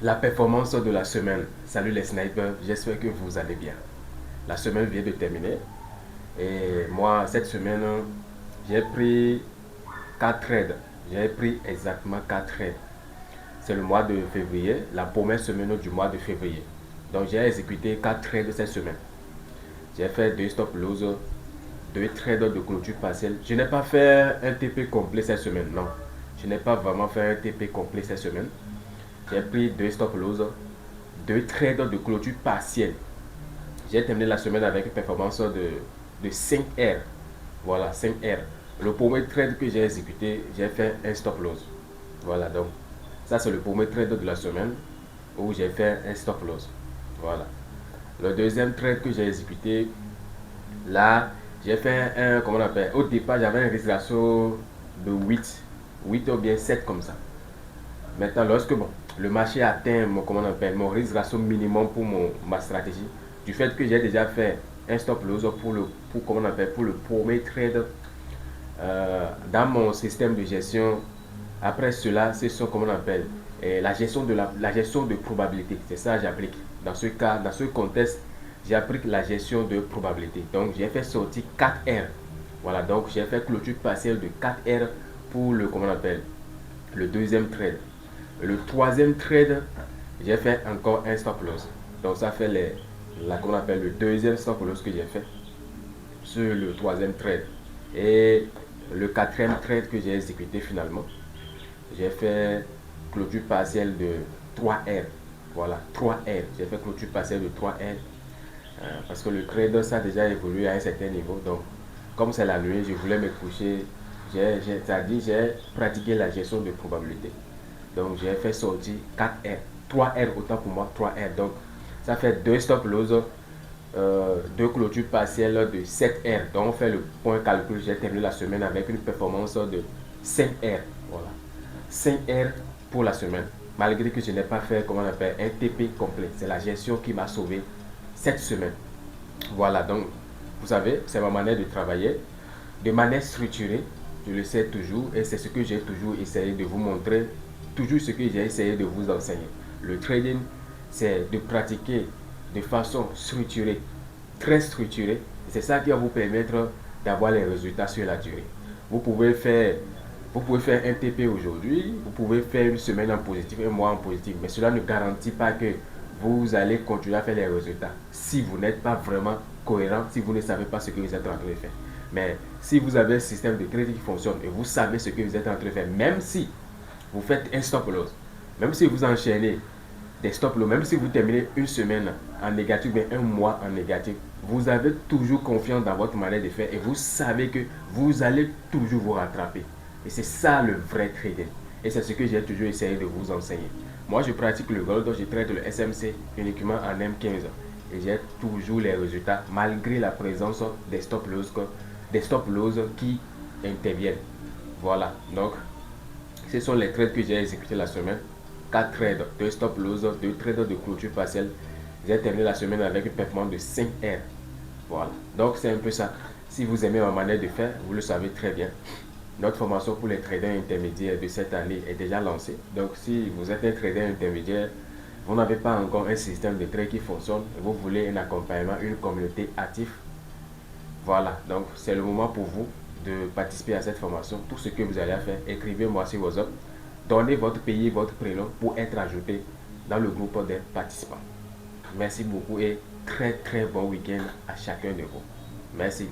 La performance de la semaine. Salut les snipers, j'espère que vous allez bien. La semaine vient de terminer et moi cette semaine j'ai pris 4 trades. J'ai pris exactement 4 trades. C'est le mois de février, la première semaine du mois de février. Donc j'ai exécuté 4 trades cette semaine. J'ai fait 2 stop loss, 2 trades de clôture partielle. Je n'ai pas fait un TP complet cette semaine, non. Je n'ai pas vraiment fait un TP complet cette semaine. J'ai pris 2 stop loss, 2 trades de clôture partielle. J'ai terminé la semaine avec une performance de 5R. Voilà, 5R. Le premier trade que j'ai exécuté, j'ai fait un stop loss. Voilà, donc ça c'est le premier trade de la semaine où j'ai fait un stop loss. Voilà. Le deuxième trade que j'ai exécuté, là, j'ai fait un, comment on appelle, au départ j'avais un risque ratio de 8 ou bien 7 comme ça. Maintenant, lorsque bon, le marché atteint mon, comment on appelle, mon risque ratio minimum pour ma stratégie, du fait que j'ai déjà fait un stop loss comment on appelle, pour le premier trade dans mon système de gestion. Après cela, c'est ce qu'on appelle la gestion la gestion de probabilité. C'est ça que j'applique. Dans ce cas, dans ce contexte, j'applique la gestion de probabilité. Donc, j'ai fait sortir 4R. Voilà, donc j'ai fait clôture partielle de 4R pour le, comment on appelle, le deuxième trade. Le troisième trade, j'ai fait encore un stop loss. Donc ça fait comment on appelle, le deuxième stop loss que j'ai fait sur le troisième trade. Et le quatrième trade que j'ai exécuté finalement, j'ai fait clôture partielle de 3R. Voilà, 3R. J'ai fait clôture partielle de 3R. Parce que le trade, ça a déjà évolué à un certain niveau. Donc, comme c'est la nuit, je voulais me coucher. C'est-à-dire, j'ai pratiqué la gestion de probabilité. Donc, j'ai fait sortir 4R. 3R, autant pour moi, 3R. Donc, ça fait 2 stop loss, 2 clôtures partielles de 7R. Donc, on fait le point calcul. J'ai terminé la semaine avec une performance de 5R. Voilà. 5R pour la semaine. Malgré que je n'ai pas fait, comment on appelle, un TP complet. C'est la gestion qui m'a sauvé cette semaine. Voilà, donc, vous savez, c'est ma manière de travailler. De manière structurée, je le sais toujours, et c'est ce que j'ai toujours essayé de vous montrer, toujours ce que j'ai essayé de vous enseigner. Le trading, c'est de pratiquer de façon structurée, très structurée. C'est ça qui va vous permettre d'avoir les résultats sur la durée. Vous pouvez faire, vous pouvez faire un TP aujourd'hui, vous pouvez faire une semaine en positif, un mois en positif, mais cela ne garantit pas que vous allez continuer à faire les résultats si vous n'êtes pas vraiment cohérent, si vous ne savez pas ce que vous êtes en train de faire. Mais si vous avez un système de trading qui fonctionne et vous savez ce que vous êtes en train de faire, même si vous faites un stop loss, même si vous enchaînez des stop loss, même si vous terminez une semaine en négatif, mais un mois en négatif, vous avez toujours confiance dans votre manière de faire et vous savez que vous allez toujours vous rattraper. Et c'est ça le vrai trading. Et c'est ce que j'ai toujours essayé de vous enseigner. Moi, je pratique le gold, je traite le SMC uniquement en M15. Et j'ai toujours les résultats malgré la présence des stop loss qui interviennent. Voilà, donc ce sont les trades que j'ai exécutés la semaine. 4 trades, 2 stop loss, 2 trades de clôture partielle. J'ai terminé la semaine avec une performance de 5R. Voilà, donc c'est un peu ça. Si vous aimez ma manière de faire, vous le savez très bien. Notre formation pour les traders intermédiaires de cette année est déjà lancée. Donc si vous êtes un trader intermédiaire, vous n'avez pas encore un système de trade qui fonctionne et vous voulez un accompagnement, une communauté active, voilà, donc c'est le moment pour vous de participer à cette formation. Tout ce que vous allez faire, écrivez-moi sur WhatsApp, donnez votre pays, votre prénom pour être ajouté dans le groupe des participants. Merci beaucoup et très très bon week-end à chacun de vous. Merci.